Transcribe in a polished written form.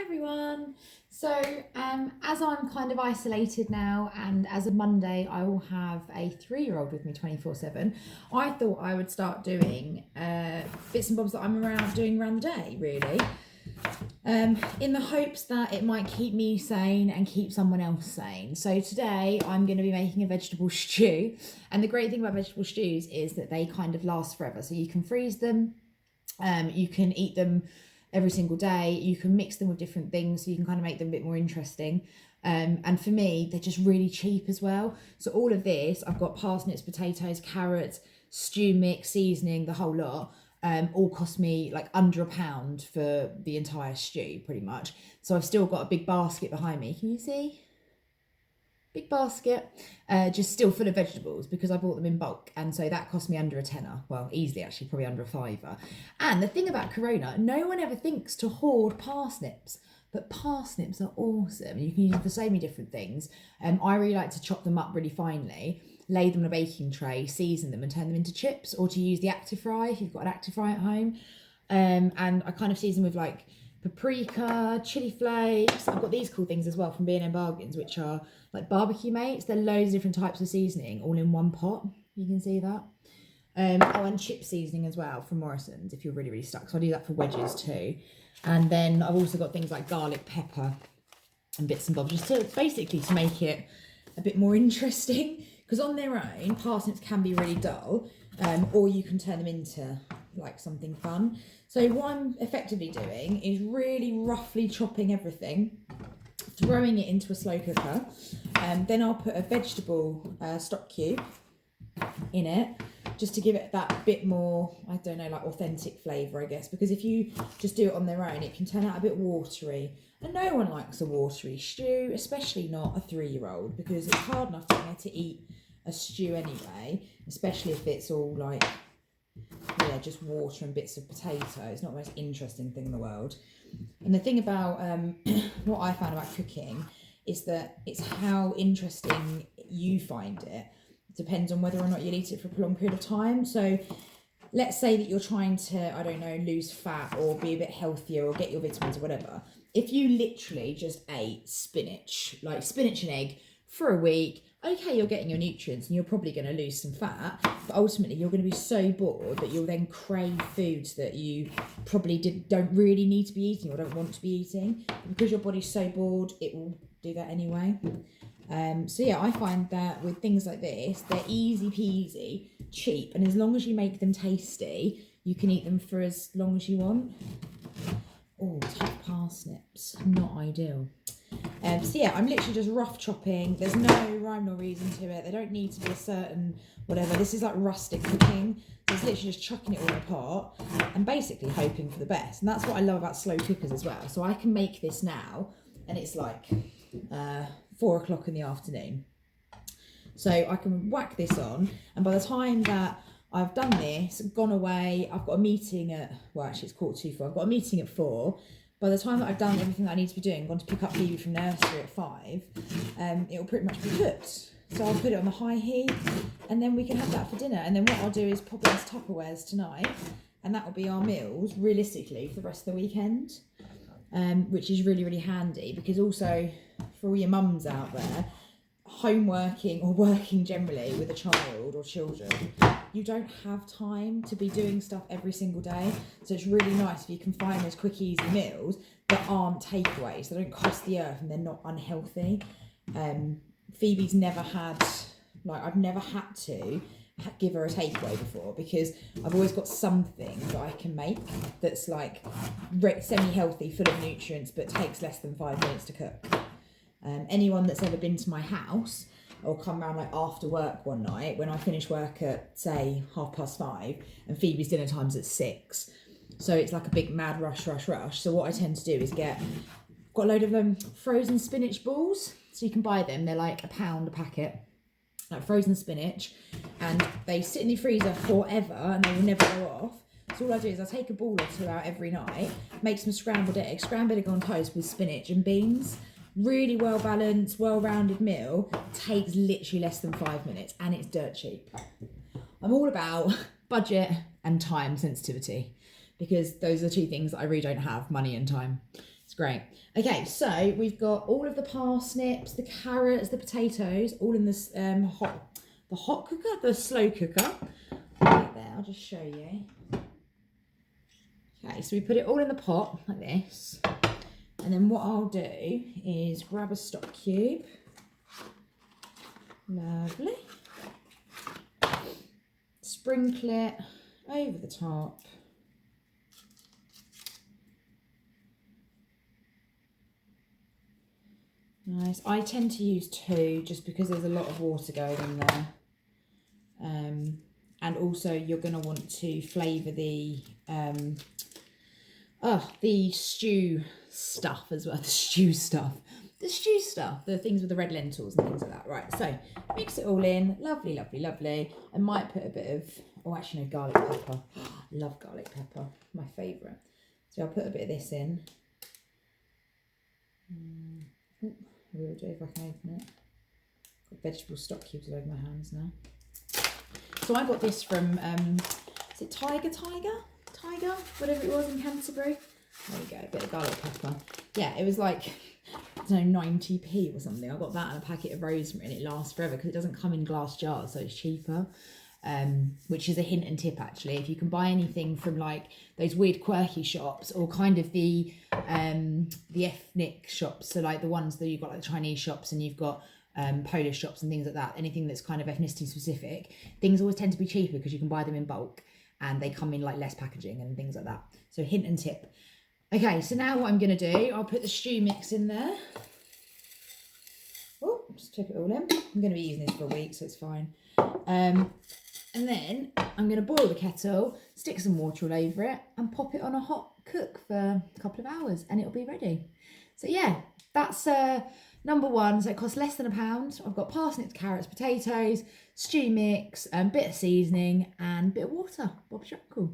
Everyone. So, as I'm kind of isolated now, and as of Monday, I will have a 3-year-old with me 24/7. I thought I would start doing bits and bobs that I'm doing around the day, really, in the hopes that it might keep me sane and keep someone else sane. So today, I'm going to be making a vegetable stew, and the great thing about vegetable stews is that they kind of last forever. So you can freeze them, you can eat them every single day. You can mix them with different things, so you can kind of make them a bit more interesting. And for me, they're just really cheap as well. So all of this, I've got parsnips, potatoes, carrots, stew mix, seasoning, the whole lot. All cost me like under £1 for the entire stew, pretty much. So I've still got a big basket behind me. Can you see? Big basket, just still full of vegetables because I bought them in bulk, and so that cost me under a tenner. Well, easily actually, probably under a fiver. And the thing about Corona, no one ever thinks to hoard parsnips, but parsnips are awesome. You can use them for so many different things. I really like to chop them up really finely, lay them on a baking tray, season them and turn them into chips, or to use the Actifry if you've got an Actifry at home. And I kind of season with like paprika, chili flakes. I've got these cool things as well from B&M Bargains, which are like barbecue mates. They're loads of different types of seasoning all in one pot. You can see that. And chip seasoning as well from Morrison's if you're really, really stuck. So I do that for wedges too. And then I've also got things like garlic pepper and bits and bobs, just to basically to make it a bit more interesting. Because on their own, parsnips can be really dull, or you can turn them into like something fun. So what I'm effectively doing is really roughly chopping everything, throwing it into a slow cooker, and then I'll put a vegetable stock cube in it, just to give it that bit more, I don't know, like authentic flavour, I guess, because if you just do it on their own, it can turn out a bit watery, and no one likes a watery stew, especially not a 3-year-old, because it's hard enough to get her to eat a stew anyway, especially if it's all like, yeah, just water and bits of potato. It's not the most interesting thing in the world. And the thing about what I found about cooking is that it's how interesting you find it. It depends on whether or not you'll eat it for a prolonged period of time. So let's say that you're trying to, I don't know, lose fat or be a bit healthier or get your vitamins or whatever. If you literally just ate spinach, like spinach and egg for a week, okay, you're getting your nutrients and you're probably going to lose some fat, but ultimately you're going to be so bored that you'll then crave foods that you probably don't really need to be eating or don't want to be eating. Because your body's so bored, it will do that anyway. So yeah, I find that with things like this, they're easy peasy, cheap, and as long as you make them tasty, you can eat them for as long as you want. Oh, tough parsnips, not ideal. So yeah, I'm literally just rough chopping. There's no rhyme nor reason to it. They don't need to be a certain whatever. This is like rustic cooking. So it's literally just chucking it all in a pot and basically hoping for the best. And that's what I love about slow cookers as well. So I can make this now and it's like 4 o'clock in the afternoon. So I can whack this on, and by the time that I've done this, gone away, I've got a meeting at, well actually it's 4:45, I've got a meeting at 4. By the time that I've done everything that I need to be doing, gone to pick up Phoebe from nursery at 5, it'll pretty much be cooked. So I'll put it on the high heat, and then we can have that for dinner. And then what I'll do is pop it into Tupperwares tonight, and that will be our meals, realistically, for the rest of the weekend, which is really, really handy, because also, for all your mums out there, home working or working generally with a child or children, you don't have time to be doing stuff every single day. So it's really nice if you can find those quick, easy meals that aren't takeaways. They don't cost the earth and they're not unhealthy. Phoebe's never had, like, I've never had to give her a takeaway before, because I've always got something that I can make that's like semi-healthy, full of nutrients, but takes less than 5 minutes to cook. Anyone that's ever been to my house or come round like after work one night when I finish work at say 5:30 and Phoebe's dinner time's at 6, so it's like a big mad rush. So what I tend to do is got a load of frozen spinach balls, so you can buy them, they're like £1 a packet, like frozen spinach, and they sit in the freezer forever and they will never go off. So all I do is I take a ball or two out every night, make some scrambled egg on toast with spinach and beans. Really well balanced, well rounded meal, takes literally less than 5 minutes, and it's dirt cheap. I'm all about budget and time sensitivity, because those are two things that I really don't have, money and time. It's It's great. Okay, so we've got all of the parsnips, the carrots, the potatoes, all in this hot cooker, the slow cooker. Right there, I'll just show you. Okay, so we put it all in the pot like this. And then what I'll do is grab a stock cube. Lovely. Sprinkle it over the top. Nice. I tend to use 2 just because there's a lot of water going in there. And also you're going to want to flavour the stew stuff as well. The stew stuff, the things with the red lentils and things like that. Right, so mix it all in. Lovely, lovely, lovely. I might put a bit of, garlic pepper. Love garlic pepper, my favourite. So I'll put a bit of this in. I will do if I can open it. Got vegetable stock cubes all over my hands now. So I got this from, is it Tiger, whatever it was in Canterbury. There we go, a bit of garlic pepper. Yeah, it was like, I don't know, 90p or something. I got that and a packet of rosemary and it lasts forever because it doesn't come in glass jars, so it's cheaper. Which is a hint and tip actually. If you can buy anything from like those weird quirky shops or kind of the ethnic shops, so like the ones that you've got like Chinese shops and you've got Polish shops and things like that, anything that's kind of ethnicity specific, things always tend to be cheaper because you can buy them in bulk and they come in like less packaging and things like that. So hint and tip. Okay, so now what I'm going to do, I'll put the stew mix in there. Oh, just tip it all in. I'm going to be using this for a week, so it's fine. And then I'm going to boil the kettle, stick some water all over it and pop it on a hot cook for a couple of hours and it'll be ready. So yeah, that's number 1. So it costs less than £1. I've got parsnips, carrots, potatoes, stew mix, bit of seasoning and bit of water. Bob's your uncle.